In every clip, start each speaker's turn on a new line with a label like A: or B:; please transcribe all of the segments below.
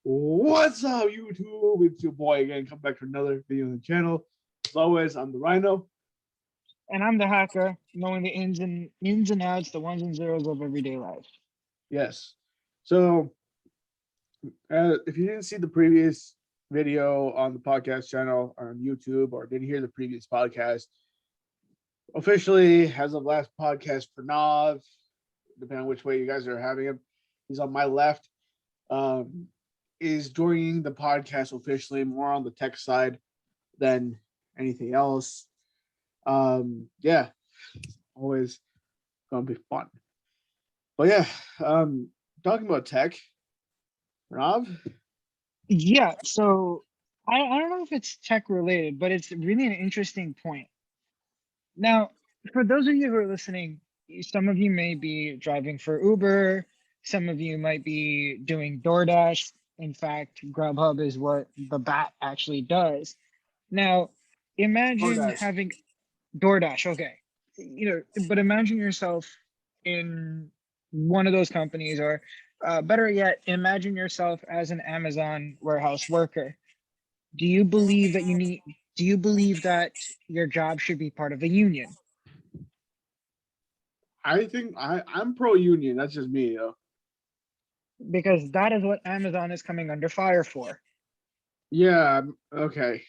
A: What's up, YouTube? It's your boy again. Come back to another video on the channel. As always, I'm the Rhino.
B: And I'm the hacker, knowing the ins and outs, the ones and zeros of everyday life.
A: Yes. So, if you didn't see the previous video on the podcast channel on YouTube or didn't hear the previous podcast, officially, as of last podcast for Nav, depending on which way you guys are having him, he's on my left. Is joining the podcast officially more on the tech side than anything else. Yeah, always gonna be fun. But yeah, talking about tech, Rob.
B: Yeah, so I don't know if it's tech related, but it's really an interesting point. Now, for those of you who are listening, some of you may be driving for Uber, some of you might be doing DoorDash. In fact, Grubhub is what the bat actually does. Now, imagine
A: DoorDash.
B: having DoorDash, okay. But imagine yourself in one of those companies, or better yet, imagine yourself as an Amazon warehouse worker. Do you believe that your job should be part of a union?
A: I think I'm pro union. That's just me, though.
B: Because that is what Amazon is coming under fire for.
A: Yeah. Okay.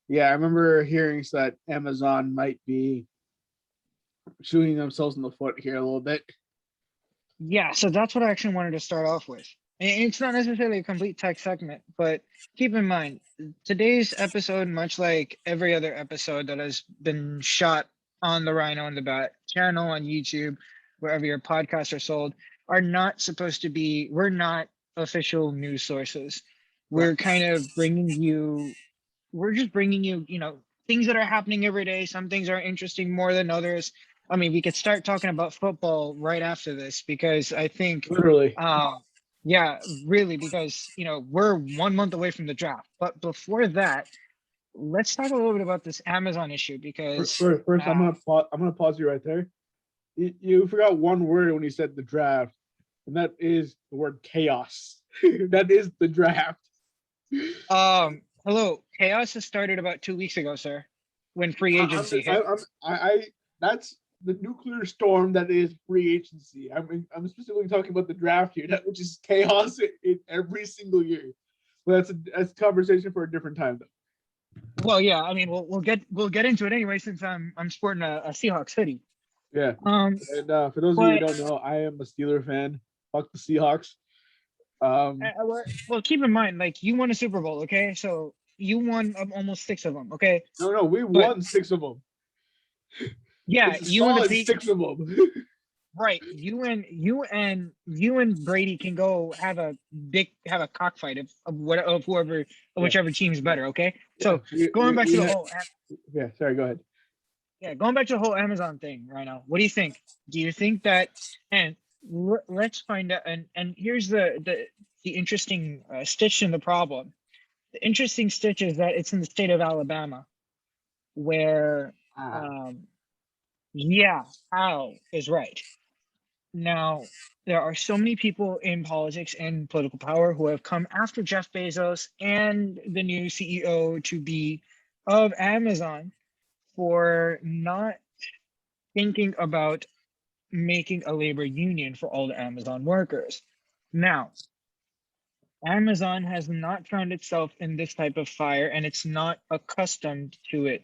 A: Yeah, I remember hearing that Amazon might be shooting themselves in the foot here a little bit.
B: Yeah, so that's what I actually wanted to start off with. And it's not necessarily a complete tech segment, but keep in mind, today's episode, much like every other episode that has been shot on the Rhino and the Bat channel on YouTube, wherever your podcasts are sold, are not supposed to be, we're not official news sources. We're kind of we're just bringing you, things that are happening every day. Some things are interesting more than others. I mean, we could start talking about football right after this because I think,
A: Literally.
B: yeah, really, because we're 1 month away from the draft. But before that, let's talk a little bit about this Amazon issue because
A: First, I'm gonna pause you right there. You forgot one word when you said the draft, and that is the word chaos. That is the draft.
B: hello, chaos has started about 2 weeks ago, sir, when free
A: I'm,
B: agency hit.
A: that's the nuclear storm that is free agency. I'm specifically talking about the draft here, which is chaos in every single year. But that's a conversation for a different time, though.
B: Well, yeah, I mean, we'll get into it anyway since I'm sporting a Seahawks hoodie.
A: Yeah.
B: Um,
A: And for those of you who
B: but
A: don't know, I am a Steeler fan. Fuck the Seahawks.
B: well, keep in mind, like you won a Super Bowl, okay? So you won almost six of them, okay?
A: No, we
B: But
A: won 6 of them.
B: yeah,
A: It's a
B: you and the
A: solid
B: Pete,
A: 6 of them.
B: right? You and Brady can go have a cockfight of whoever,
A: Yeah.
B: whichever team's better, okay? So
A: Yeah.
B: going back to the whole
A: Yeah, sorry, go ahead.
B: yeah, going back to the whole Amazon thing right now. What do you think? Do you think that? And let's find out. And here's the interesting stitch in the problem. The interesting stitch is that it's in the state of Alabama, where
A: Ah.
B: yeah, how is right. Now, there are so many people in politics and political power who have come after Jeff Bezos and the new CEO to be of Amazon for not thinking about making a labor union for all the Amazon workers. Now, Amazon has not found itself in this type of fire and it's not accustomed to it.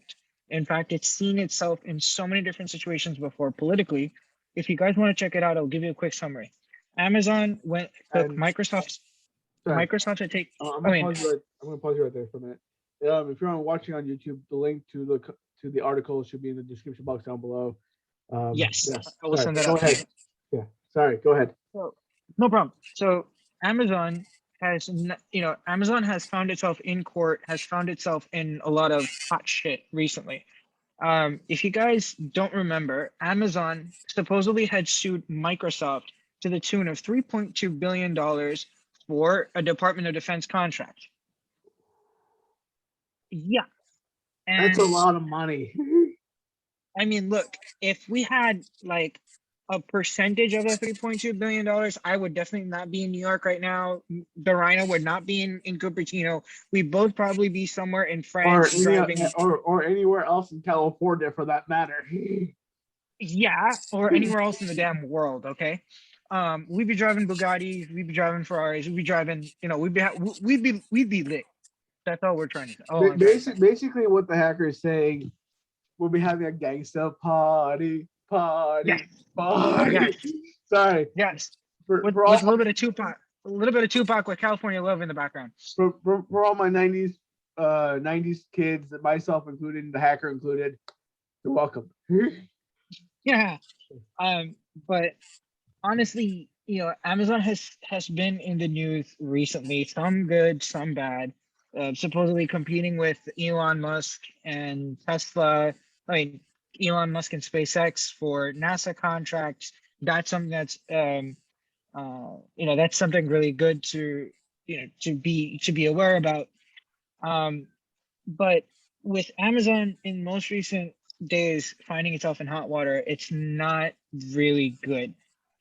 B: In fact, it's seen itself in so many different situations before politically. If you guys want to check it out, I'll give you a quick summary. Amazon took
A: And
B: Microsoft's
A: sorry,
B: Microsoft to take.
A: I'm
B: I
A: gonna
B: mean,
A: pause you right. I'm gonna pause you right there for a minute. If you're watching on YouTube, the link to the article should be in the description box down below.
B: yes,
A: Yeah.
B: I will
A: Sorry.
B: send that
A: Go
B: out to you.
A: ahead. Yeah. Sorry. Go ahead.
B: So, no problem. So Amazon Amazon has found itself in court, has found itself in a lot of hot shit recently. If you guys don't remember, Amazon supposedly had sued Microsoft to the tune of $3.2 billion for a Department of Defense contract. Yeah.
A: That's a
B: And
A: lot of money.
B: I mean, look, if we had like a percentage of the $3.2 billion, I would definitely not be in New York right now. The Rhino would not be in Cupertino. We'd both probably be somewhere in
A: or
B: France
A: any
B: driving.
A: or anywhere else in California for that matter.
B: Yeah, or anywhere else in the damn world. Okay. We'd be driving Bugattis, we'd be driving Ferraris, we'd be driving, we'd be lit. That's all we're trying to say. Oh, I'm trying to say.
A: Basically, what the hacker is saying, we'll be having a gangsta party,
B: Yes,
A: party.
B: yes,
A: Sorry
B: yes.
A: for,
B: With
A: for all
B: with a little bit of Tupac, with California Love in the background.
A: for all my '90s kids, myself included, the hacker included. You're welcome.
B: Yeah. But honestly, Amazon has been in the news recently, some good, some bad. Supposedly competing with Elon Musk and Tesla. I mean, Elon Musk and SpaceX for NASA contracts. That's something that's something really good to to be aware about. Um, but with Amazon in most recent days finding itself in hot water, it's not really good.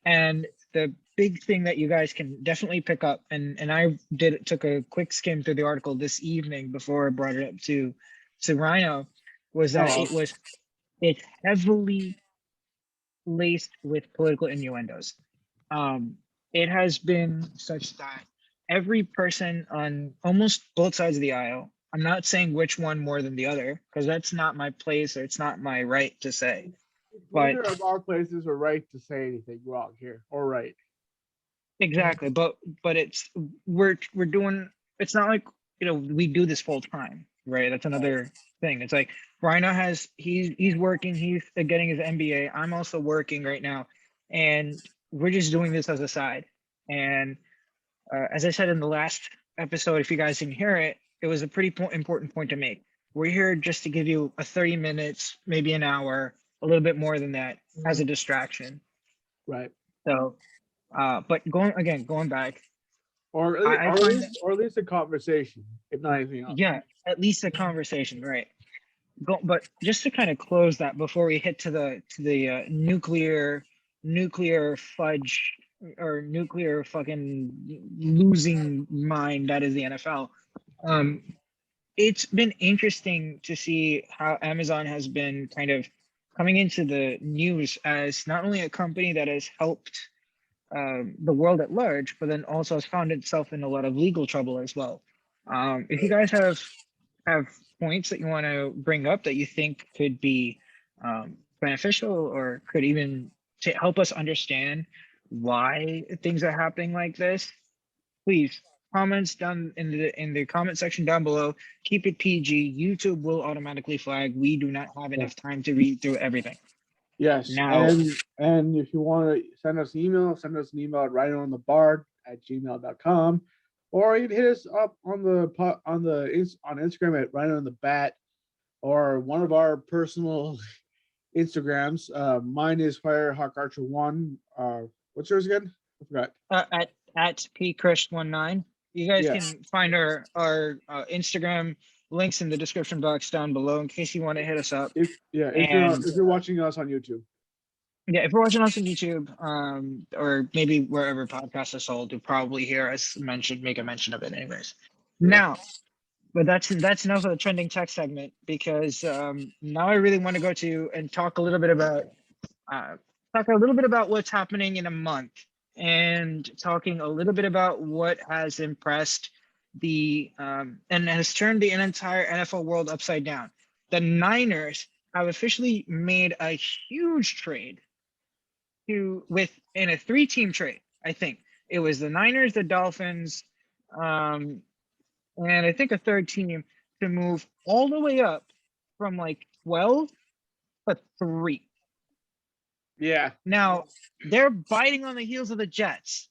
B: And the big thing that you guys can definitely pick up, and I took a quick skim through the article this evening before I brought it up to Rhino, was that
A: Oh,
B: it's heavily laced with political innuendos. Um, it has been such that every person on almost both sides of the aisle, I'm not saying which one more than the other, because that's not my place or it's not my right to say. But
A: neither of our places are right to say anything wrong here, or right.
B: exactly, but we're doing, it's not like we do this full time, right? That's another thing. It's like Rhino he's working, he's getting his MBA. I'm also working right now, and we're just doing this as a side. And as I said in the last episode, if you guys didn't hear it, it was a pretty important point to make. We're here just to give you a 30 minutes, maybe an hour, a little bit more than that as a distraction.
A: Right.
B: So, but going back,
A: Or
B: I find that,
A: or at least a conversation, if not anything else.
B: yeah, at least a conversation, right? But just to kind of close that before we hit to the nuclear fudge or nuclear fucking losing mind that is the NFL. Um, it's been interesting to see how Amazon has been kind of coming into the news as not only a company that has helped the world at large, but then also has found itself in a lot of legal trouble as well. If you guys have points that you want to bring up that you think could be beneficial or could even to help us understand why things are happening like this, please comments down in the comment section down below. Keep it PG. YouTube will automatically flag. We do not have enough time to read through everything.
A: Yes,
B: Now,
A: and if you want to send us an email at rhinoonthebard@gmail.com, or you can hit us up on Instagram at Rhino and the Bat, or one of our personal Instagrams. Mine is Firehawk Archer One. What's yours again? I forgot.
B: at pcrush19, you guys
A: Yeah,
B: can find our Instagram links in the description box down below in case you want to hit us up.
A: if
B: And
A: you're watching us on YouTube.
B: yeah, if you're watching us on YouTube, or maybe wherever podcasts are sold, you'll probably hear us make a mention of it anyways.
A: Yeah.
B: Now, but that's enough of the trending tech segment, because now I really want to go to and talk a little bit about what's happening in a month, and talking a little bit about what has impressed and has turned the entire NFL world upside down. The Niners have officially made a huge trade in a 3-team trade. I think it was the Niners, the Dolphins, and I think a third team, to move all the way up from like 12 to 3.
A: Yeah.
B: Now they're biting on the heels of the Jets,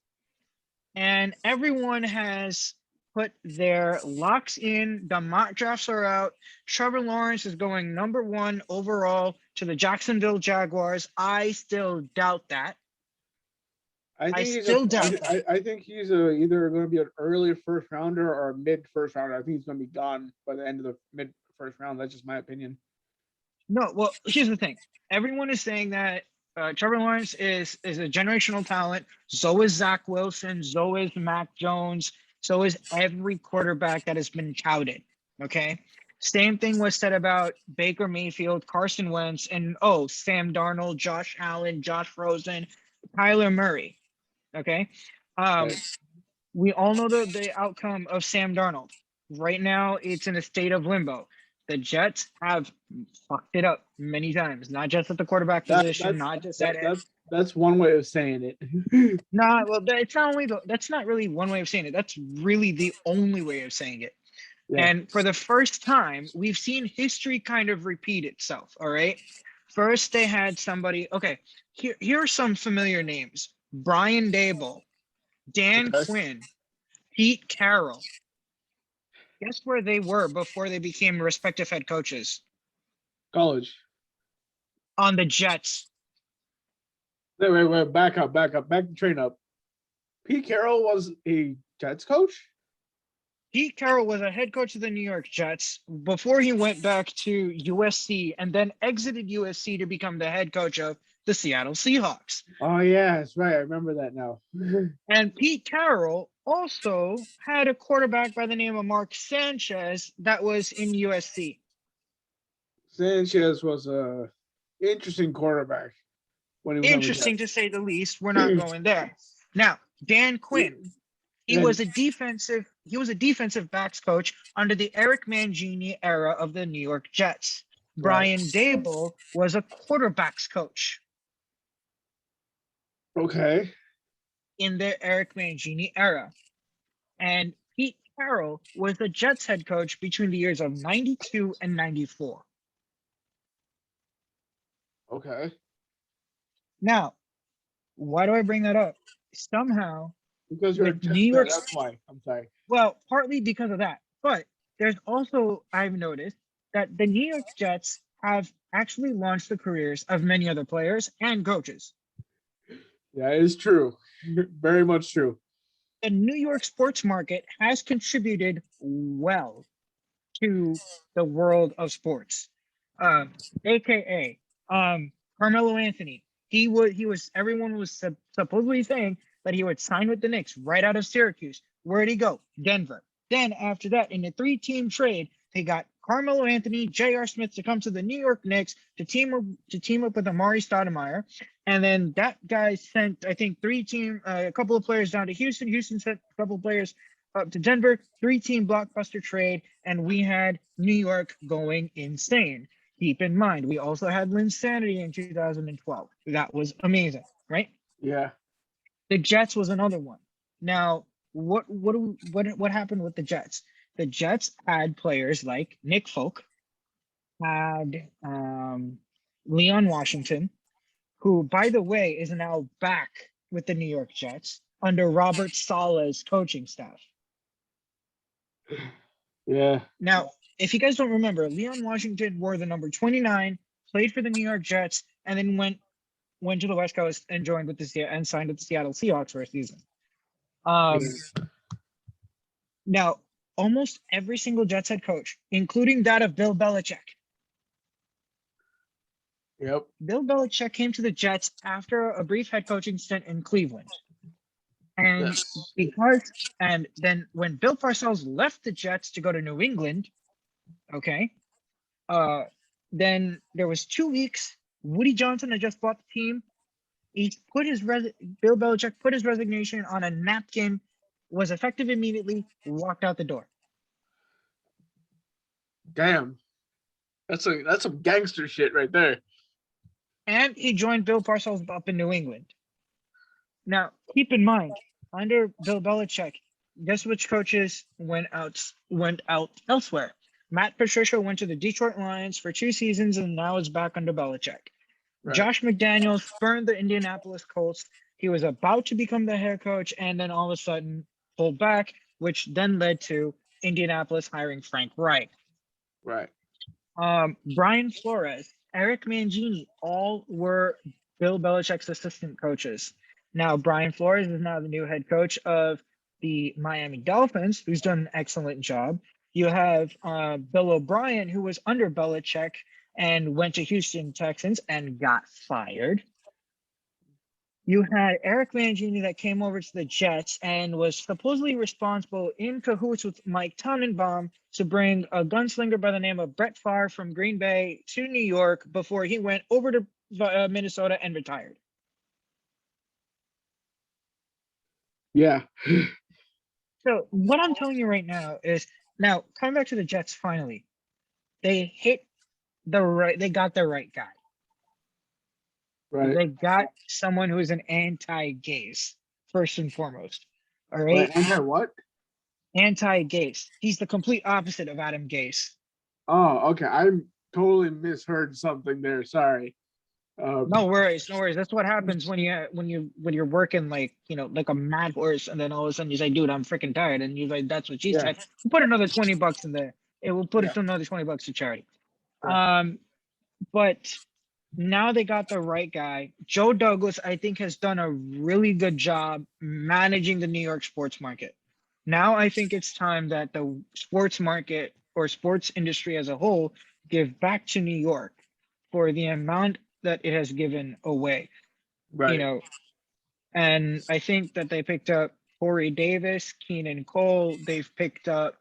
B: and everyone has put their locks in. The mock drafts are out. Trevor Lawrence is going number 1 overall to the Jacksonville Jaguars. I still doubt that.
A: I think I think he's either going to be an early first rounder or a mid first rounder. I think he's going to be gone by the end of the mid first round. That's just my opinion.
B: No, well, here's the thing. Everyone is saying that Trevor Lawrence is a generational talent. So is Zach Wilson. So is Mac Jones. So is every quarterback that has been touted. Okay. Same thing was said about Baker Mayfield, Carson Wentz, and Sam Darnold, Josh Allen, Josh Rosen, Kyler Murray. Okay. Um,
A: Right.
B: we all know the outcome of Sam Darnold. Right now, it's in a state of limbo. The Jets have fucked it up many times, not just at the quarterback
A: That
B: position,
A: that's
B: not just
A: that
B: at it.
A: that's one way of saying it.
B: No, well, it's not only that's not really one way of saying it. That's really the only way of saying it.
A: Yeah.
B: And for the first time, we've seen history kind of repeat itself. All right. First, they had somebody. Okay, here are some familiar names: Brian Dable, Dan
A: Okay.
B: Quinn, Pete Carroll. Guess where they were before they became respective head coaches?
A: College.
B: On the Jets.
A: Wait. Back up. Back the train up. Pete Carroll was a Jets coach.
B: Pete Carroll was a head coach of the New York Jets before he went back to USC and then exited USC to become the head coach of the Seattle Seahawks.
A: Oh yeah, that's right. I remember that now.
B: And Pete Carroll also had a quarterback by the name of Mark Sanchez that was in USC.
A: Sanchez was a interesting quarterback when he was on the
B: Interesting to
A: Jets.
B: say the least. We're not going there. Now, Dan Quinn, he was a defensive backs coach under the Eric Mangini era of the New York Jets. Brian Dable was a quarterbacks coach
A: Okay.
B: in the Eric Mangini era. And Pete Carroll was the Jets head coach between the years of 92 and 94.
A: Okay.
B: Now, why do I bring that up? Somehow,
A: Because you're a
B: with
A: Jets
B: New
A: fan,
B: York,
A: that's why. I'm sorry.
B: well, partly because of that, but there's also, I've noticed that the New York Jets have actually launched the careers of many other players and coaches.
A: Yeah, it's true. Very much true.
B: The New York sports market has contributed well to the world of sports. AKA Carmelo Anthony. He was everyone was supposedly saying that he would sign with the Knicks right out of Syracuse. Where'd he go? Denver. Then after that, in a 3-team trade, they got Carmelo Anthony, J.R. Smith to come to the New York Knicks to team up with Amari Stoudemire. And then that guy sent, I think, a couple of players down to Houston. Houston sent a couple of players up to Denver, 3-team blockbuster trade, and we had New York going insane. Keep in mind, we also had Linsanity in 2012. That was amazing, right?
A: Yeah.
B: The Jets was another one. Now, what happened with the Jets? The Jets had players like Nick Folk, had Leon Washington, who, by the way, is now back with the New York Jets under Robert Saleh's coaching staff.
A: Yeah.
B: Now, if you guys don't remember, Leon Washington wore the number 29, played for the New York Jets, and then went to the West Coast and joined with and signed with the Seattle Seahawks for a season. Now, almost every single Jets head coach, including that of Bill Belichick.
A: Yep.
B: Bill Belichick came to the Jets after a brief head coaching stint in Cleveland. And and then when Bill Parcells left the Jets to go to New England, okay, then there was 2 weeks. Woody Johnson had just bought the team. Bill Belichick put his resignation on a napkin, was effective immediately, walked out the door.
A: Damn. That's some gangster shit right there.
B: And he joined Bill Parcells up in New England. Now, keep in mind, under Bill Belichick, guess which coaches went out elsewhere? Matt Patricia went to the Detroit Lions for 2 seasons and now is back under Belichick. Right. Josh McDaniels spurned the Indianapolis Colts. He was about to become the head coach and then all of a sudden pulled back, which then led to Indianapolis hiring Frank Reich.
A: Right.
B: Brian Flores, Eric Mangini, all were Bill Belichick's assistant coaches. Now, Brian Flores is now the new head coach of the Miami Dolphins, who's done an excellent job. You have Bill O'Brien, who was under Belichick and went to Houston Texans and got fired. You had Eric Mangini that came over to the Jets and was supposedly responsible in cahoots with Mike Tannenbaum to bring a gunslinger by the name of Brett Favre from Green Bay to New York before he went over to Minnesota and retired.
A: Yeah.
B: So what I'm telling you right now is, now coming back to the Jets, finally, they got the right guy.
A: Right.
B: They got someone who is an anti-gays, first and foremost. All right.
A: Wait, and what?
B: Anti-gays. He's the complete opposite of Adam Gase.
A: Oh, okay. I totally misheard something there. Sorry.
B: No worries, no worries. That's what happens when you're working like like a mad horse, and then all of a sudden you say, "Dude, I'm freaking tired," and you're like, "That's what she
A: Yeah.
B: said." Put another $20 in there. It will put
A: Yeah.
B: it to another $20 to charity.
A: Yeah.
B: But now they got the right guy. Joe Douglas, I think, has done a really good job managing the New York sports market. Now I think it's time that the sports market or sports industry as a whole give back to New York for the amount that it has given away.
A: Right.
B: And I think that they picked up Corey Davis, Keenan Cole. They've picked up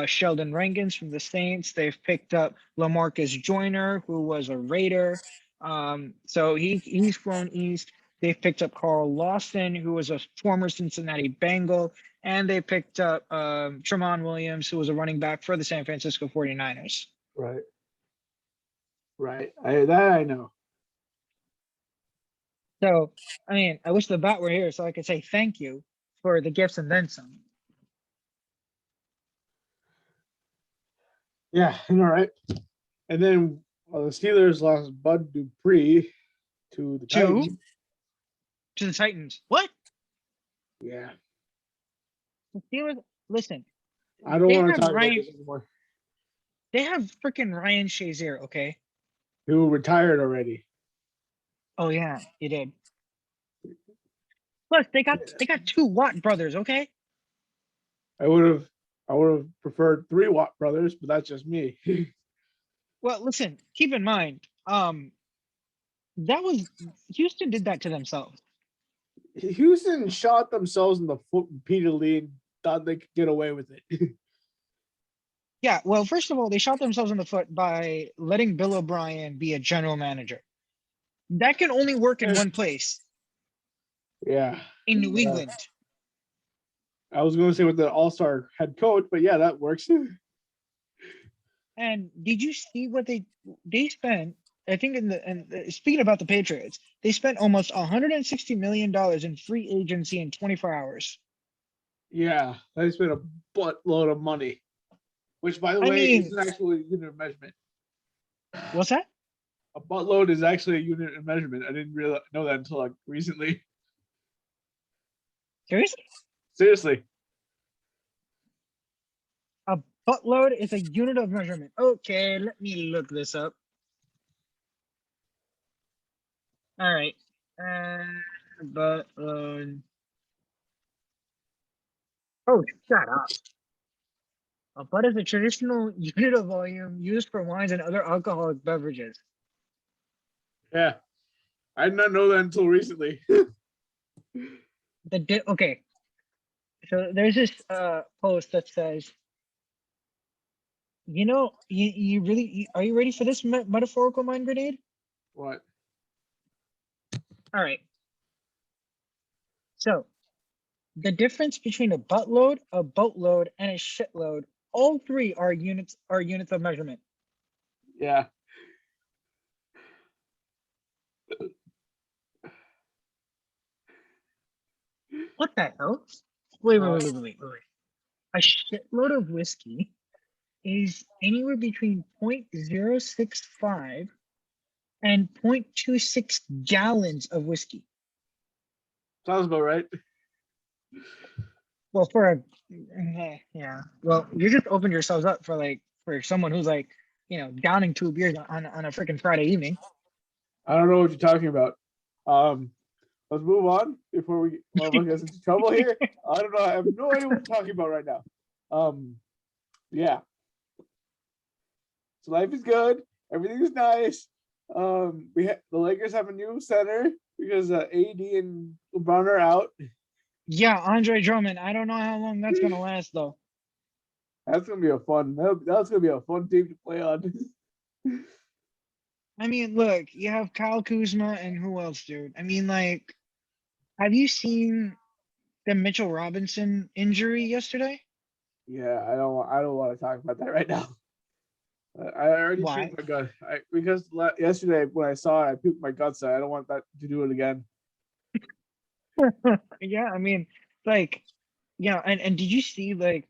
B: Sheldon Rankins from the Saints. They've picked up LaMarcus Joyner, who was a Raider. So he's flown east. They've picked up Carl Lawson, who was a former Cincinnati Bengal. And they picked up Tramon Williams, who was a running back for the San Francisco 49ers.
A: Right. Right. I know.
B: So, I mean, I wish the bat were here so I could say thank you for the gifts and then some.
A: Yeah. All right. And then the Steelers lost Bud Dupree to the
B: Two
A: Titans.
B: to the Titans. What?
A: Yeah.
B: The Steelers, listen,
A: I don't
B: they
A: want to
B: have
A: talk about
B: Ryan,
A: this anymore.
B: they have freaking Ryan Shazier, okay?
A: Who retired already.
B: Oh yeah, he did. Plus, they got two Watt brothers, okay?
A: I would have preferred 3 Watt brothers, but that's just me.
B: Well, listen, keep in mind, that was Houston did that to themselves.
A: Houston shot themselves in the foot repeatedly and thought they could get away with it.
B: Yeah, well, first of all, they shot themselves in the foot by letting Bill O'Brien be a general manager. That can only work in one place,
A: Yeah.
B: in New England.
A: I was going to say with the All-Star head coach, but yeah, that works.
B: And did you see what they spent? I think speaking about the Patriots, they spent almost $160 million in free agency in 24 hours.
A: Yeah, they spent a buttload of money, which, by the
B: I
A: way,
B: mean,
A: is actually a unit of measurement.
B: what's that?
A: A buttload is actually a unit of measurement. I didn't really know that until like recently.
B: Seriously?
A: Seriously.
B: A buttload is a unit of measurement. Okay, let me look this up. All right. Buttload. Oh, shut up. A butt is a traditional unit of volume used for wines and other alcoholic beverages.
A: Yeah. I did not know that until recently.
B: Okay. So there's this post that says, you really are you ready for this metaphorical mind grenade?
A: What?
B: All right. So the difference between a buttload, a boatload, and a shitload, all three are units of measurement.
A: Yeah.
B: What the hell? Wait. A shitload of whiskey is anywhere between 0.065 and 0.26 gallons of whiskey.
A: Sounds about right.
B: Well, yeah. Well, you just opened yourselves up for someone who's downing 2 beers on a freaking Friday evening.
A: I don't know what you're talking about. Let's move on before we get into trouble here. I don't know. I have no idea what we're talking about right now. Yeah. So life is good. Everything is nice. The Lakers have a new center. because AD and LeBron are out.
B: Yeah, Andre Drummond. I don't know how long that's gonna last though.
A: That's gonna be a fun. That's gonna be a fun team to play on.
B: I mean, look, you have Kyle Kuzma and who else, dude? I mean, like, have you seen the Mitchell Robinson injury yesterday?
A: Yeah, I don't. I don't want to talk about that right now. I already
B: Why?
A: puked my gut because yesterday when I saw it, I puked my guts out. I don't want that to do it again.
B: Yeah, I mean, like, yeah, and did you see like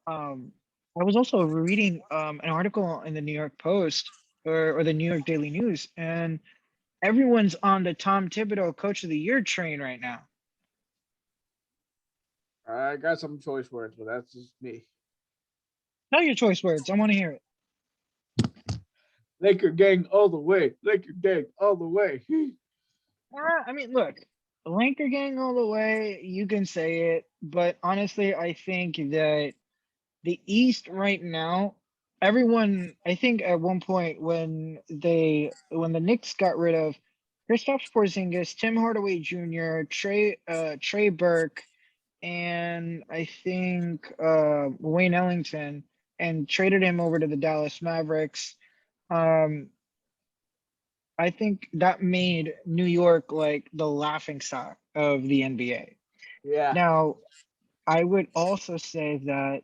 B: um I was also reading an article in the New York Post or the New York Daily News, and everyone's on the Tom Thibodeau Coach of the Year train right now.
A: I got some choice words, but that's just me.
B: Tell your choice words. I want to hear it.
A: Laker gang all the way. Laker gang all the way.
B: I mean, look, Lanker gang all the way. You can say it, but honestly, I think that the East right now, everyone, I think at one point when the Knicks got rid of Kristaps Porzingis, Tim Hardaway Jr., Trey Burke, and I think Wayne Ellington, and traded him over to the Dallas Mavericks. Um, I think that made New York like the laughing stock of the NBA.
A: Yeah.
B: Now, I would also say that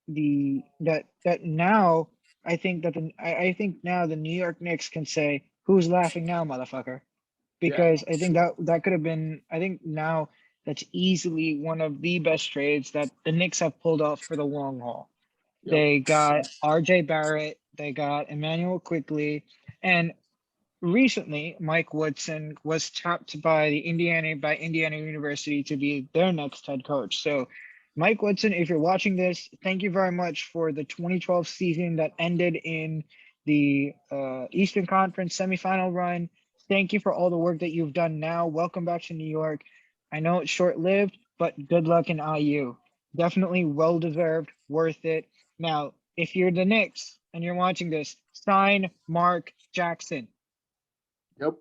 B: that now I think now the New York Knicks can say, "Who's laughing now, motherfucker?"
A: Yeah.
B: Because I think that could have been, I think now that's easily one of the best trades that the Knicks have pulled off for the long haul.
A: Yep.
B: They got RJ Barrett, they got Emmanuel Quickly, and recently Mike Woodson was tapped by Indiana University to be their next head coach. So Mike Woodson, if you're watching this, thank you very much for the 2012 season that ended in the Eastern Conference semifinal run. Thank you for all the work that you've done now. Welcome back to New York. I know it's short-lived, but good luck in IU. Definitely well deserved, worth it. Now, if you're the Knicks and you're watching this, sign Mark Jackson.
A: Yep.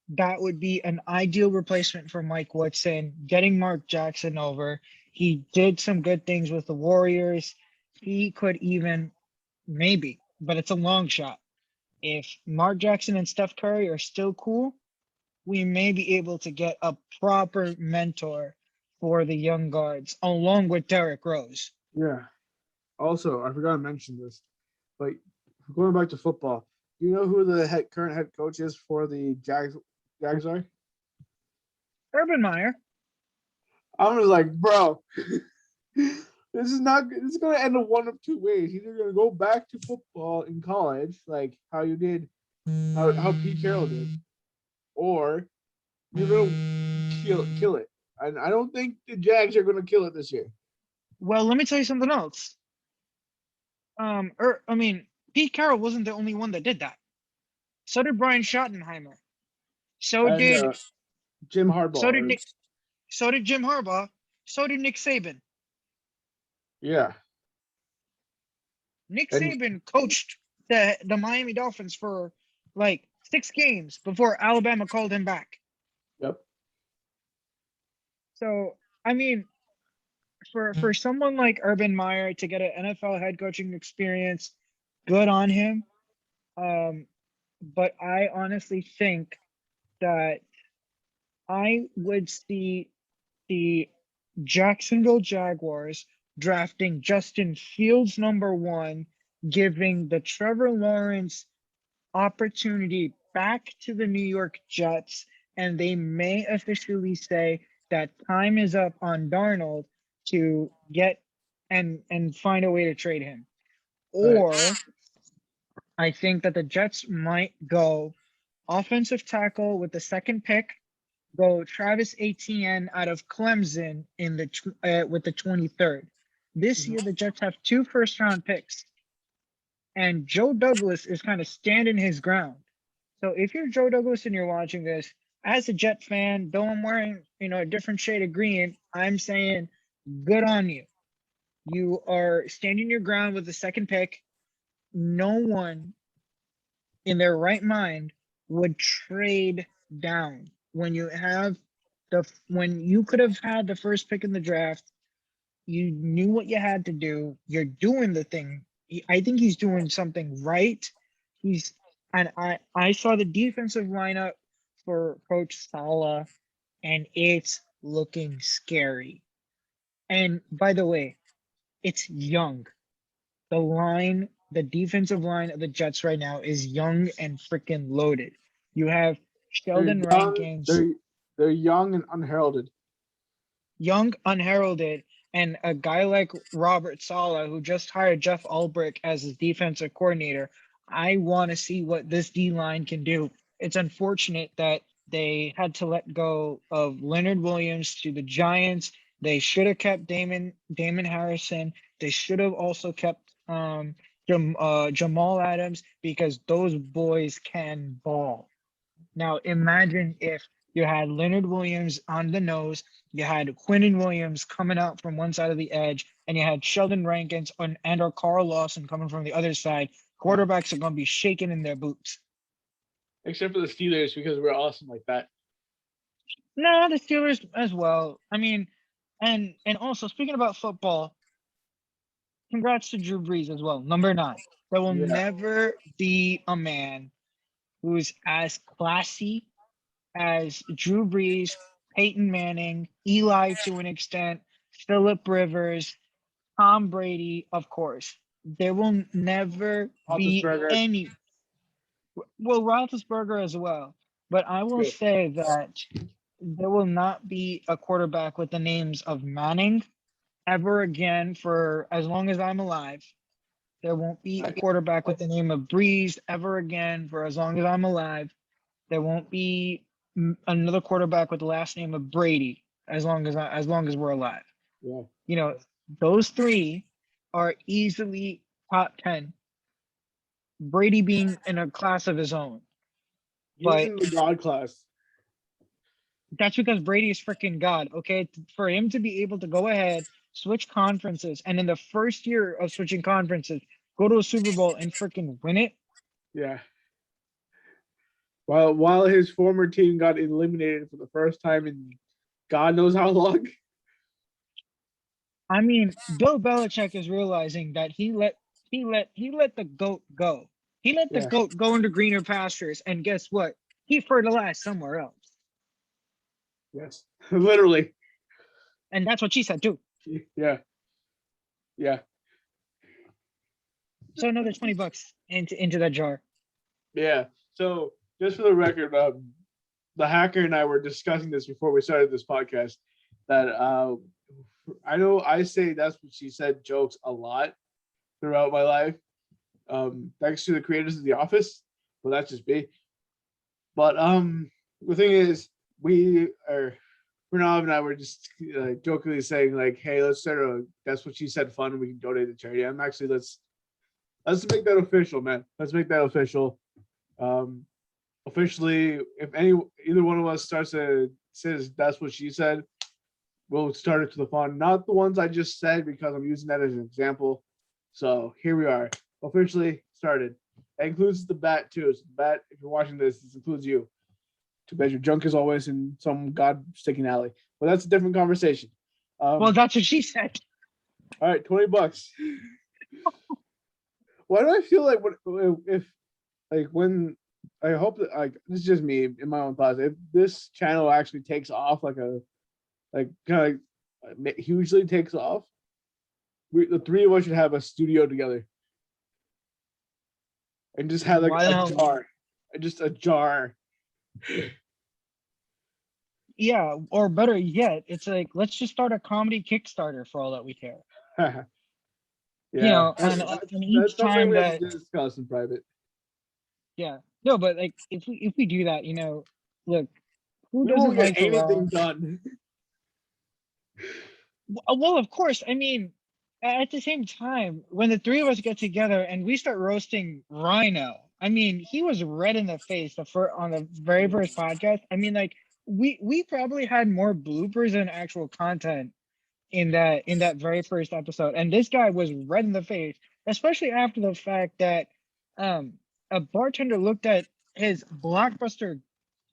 B: That would be an ideal replacement for Mike Woodson. Getting Mark Jackson over. He did some good things with the Warriors. He could even, maybe, but it's a long shot. If Mark Jackson and Steph Curry are still cool, we may be able to get a proper mentor for the young guards, along with Derrick Rose.
A: Yeah. Also, I forgot to mention this, but going back to football, do you know who the current head coach is for the Jags are?
B: Urban Meyer.
A: I was like, bro, this is not. This is going to end up one of two ways. Either you're going to go back to football in college, like how you did, how Pete Carroll did, or you're going to kill it. And I don't think the Jags are going to kill it this year.
B: Well, let me tell you something else. I mean, Pete Carroll wasn't the only one that did that. So did Brian Schottenheimer. So
A: And
B: did
A: Jim
B: so did
A: Harbaugh.
B: Nick. So did Jim Harbaugh. So did Nick Saban.
A: Yeah.
B: Nick
A: And
B: Saban coached the Miami Dolphins for like 6 games before Alabama called him back.
A: yep.
B: So I mean, for someone like Urban Meyer to get an NFL head coaching experience, good on him. But I honestly think that I would see the Jacksonville Jaguars drafting Justin Fields #1, giving the Trevor Lawrence opportunity back to the New York Jets, and they may officially say that time is up on Darnold to get and find a way to trade him.
A: Right.
B: Or I think that the Jets might go offensive tackle with the second pick, go Travis Etienne out of Clemson in with the 23rd. This year, the Jets have 2 first-round picks, and Joe Douglas is kind of standing his ground. So if you're Joe Douglas and you're watching this, as a Jet fan, though I'm wearing a different shade of green, I'm saying good on you. You are standing your ground with the second pick. No one in their right mind would trade down when you have when you could have had the first pick in the draft. You knew what you had to do. You're doing the thing. I think he's doing something right. He's and I saw the defensive lineup for Coach Sala, and it's looking scary. And by the way, it's young. The defensive line of the Jets right now is young and freaking loaded. You have
A: They're
B: Sheldon
A: young.
B: Rankins,
A: They're young and unheralded.
B: young, unheralded, and a guy like Robert Sala, who just hired Jeff Ulbrich as his defensive coordinator. I want to see what this D line can do. It's unfortunate that they had to let go of Leonard Williams to the Giants. They should have kept Damon Harrison. They should have also kept Jamal Adams, because those boys can ball. Now imagine if you had Leonard Williams on the nose, you had Quinnen Williams coming out from one side of the edge, and you had Sheldon Rankins and or Carl Lawson coming from the other side. Quarterbacks are going to be shaking in their boots.
A: Except for the Steelers, because we're awesome like that.
B: No, the Steelers as well. I mean, and also speaking about football, congrats to Drew Brees as well. Number 9. There will
A: Yeah.
B: never be a man who's as classy as Drew Brees, Peyton Manning, Eli to an extent, Philip Rivers, Tom Brady, of course. There will never be
A: Roethlisberger.
B: any. Well, Roethlisberger as well. But I will
A: Good.
B: say that there will not be a quarterback with the names of Manning ever again for as long as I'm alive. There won't be a quarterback with the name of Breeze ever again for as long as I'm alive. There won't be another quarterback with the last name of Brady as long as we're alive.
A: Yeah.
B: You know, those 3 are easily top 10. Brady being in a class of his own.
A: He's
B: But
A: in the God class.
B: that's because Brady is freaking God, okay? For him to be able to go ahead, switch conferences, and in the first year of switching conferences, go to a Super Bowl and freaking win it.
A: Yeah. While his former team got eliminated for the first time in God knows how long.
B: I mean, Bill Belichick is realizing that he let the goat go. He let the
A: Yeah.
B: goat go into greener pastures, and guess what? He fertilized somewhere else.
A: Yes. Literally.
B: And that's what she said too.
A: Yeah. Yeah.
B: So another $20 into that jar.
A: Yeah. So just for the record, the hacker and I were discussing this before we started this podcast. That I know I say that's what she said jokes a lot throughout my life. Thanks to the creators of The Office. Well, that's just me. But the thing is, Pranav and I were just jokingly saying like, "Hey, let's start a that's what she said fund. We can donate to charity." I'm actually let's make that official, man. Let's make that official. Officially, if either one of us says that's what she said, we'll start it to the fund. Not the ones I just said because I'm using that as an example. So here we are, officially started. That includes the bat too. So the bat, if you're watching this includes you. Too bad your junk is always in some god-sticking alley. But that's a different conversation.
B: Well, that's what she said.
A: All right, $20. Why do I feel like when I hope that like this is just me in my own thoughts. If this channel actually takes off kind of hugely takes off, the 3 of us should have a studio together and just have like a jar, just a jar.
B: Yeah, or better yet, it's like let's just start a comedy Kickstarter for all that we care.
A: Yeah,
B: You know, and each
A: that's something
B: time
A: we have
B: that
A: to discuss in private.
B: yeah, no, but like if we do that, you know, look, who
A: We won't
B: doesn't
A: get
B: like to
A: anything
B: laugh?
A: done.
B: Well, of course, I mean, at the same time, when the 3 of us get together and we start roasting Rhino, I mean, he was red in the face on the very first podcast. I mean, like we probably had more bloopers than actual content in that very first episode, and this guy was red in the face, especially after the fact that a bartender looked at his Blockbuster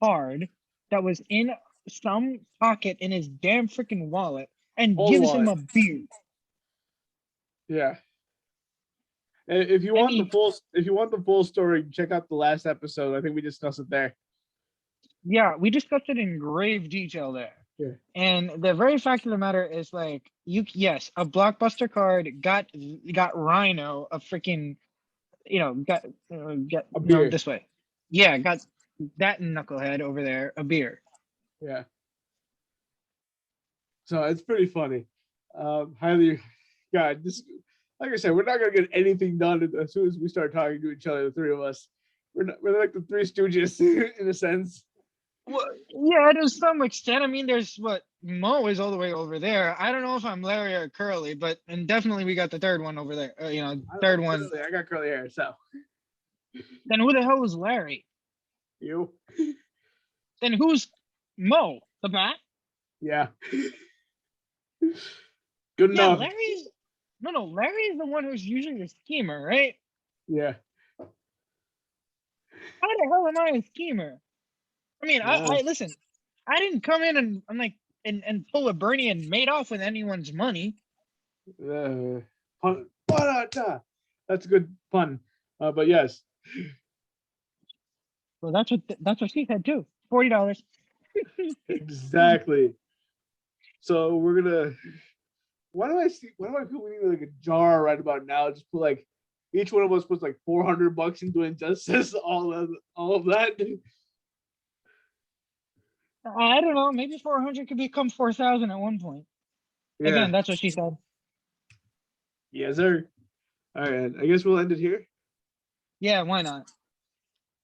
B: card that was in some pocket in his damn freaking wallet and
A: Old
B: gives him
A: wallet.
B: a beer.
A: Yeah. If you
B: And
A: want the
B: he,
A: full story, check out the last episode. I think we discussed it there.
B: yeah, we discussed it in grave detail there.
A: Yeah.
B: And the very fact of the matter is, like, yes, a Blockbuster card got Rhino a freaking, got
A: A
B: no
A: beer.
B: this way, yeah, got that knucklehead over there a beer.
A: Yeah. So it's pretty funny. Highly, God, this, like I said, we're not gonna get anything done as soon as we start talking to each other. The three of us, we're like the Three Stooges in a sense.
B: Well, yeah, to some extent. I mean, there's what Mo is all the way over there. I don't know if I'm Larry or Curly, but and definitely we got the third one over there. Third one.
A: I got curly hair, so
B: Then who the hell is Larry?
A: you,
B: Then who's Mo? The bat?
A: yeah, good
B: Yeah,
A: enough.
B: Larry's no. Larry's the one who's usually the schemer, right?
A: Yeah,
B: How the hell am I a schemer? I mean, I listen. I didn't come in and I'm like and pull a Bernie and made off with anyone's money.
A: pun, that's a good pun. But yes,
B: Well, that's what she said too. $40.
A: exactly. So we're gonna. Why do I see? Why do I feel we need like a jar right about now? Just put like each one of us puts like $400 into injustice. All of that.
B: I don't know. Maybe 400 could become 4,000 at one point.
A: Yeah.
B: Again, that's what she said.
A: Yes, sir. All right. I guess we'll end it here.
B: Yeah, why not?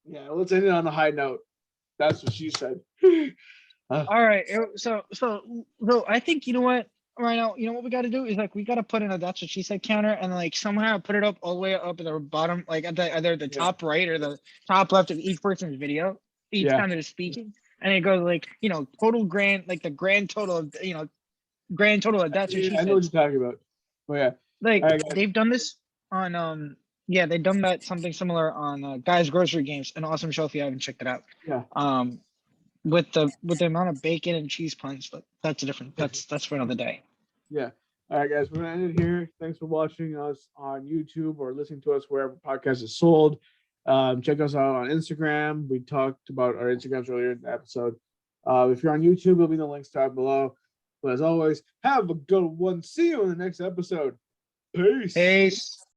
A: Yeah, let's end it on a high note. That's what she said.
B: All right. So I think, you know what, Rhino, you know what we got to do is like we got to put in a that's what she said counter and like somehow put it up all the way up at the bottom, like at either the top right or the top left of each person's video each time they're speaking, and it goes like total grand, like the grand total of grand total of that's what she
A: I
B: said.
A: know what you're talking about. Oh yeah.
B: Like
A: All right,
B: they've done this on yeah, they've done that something similar on Guys Grocery Games, an awesome show if you haven't checked it out.
A: Yeah.
B: With the amount of bacon and cheese puns, but that's a different that's for another day.
A: Yeah. All right, guys, we're gonna end it here. Thanks for watching us on YouTube or listening to us wherever podcast is sold. Check us out on Instagram. We talked about our Instagrams earlier in the episode. If you're on YouTube, it'll be in the links tab below. But as always, have a good one. See you in the next episode. Peace.
B: Peace.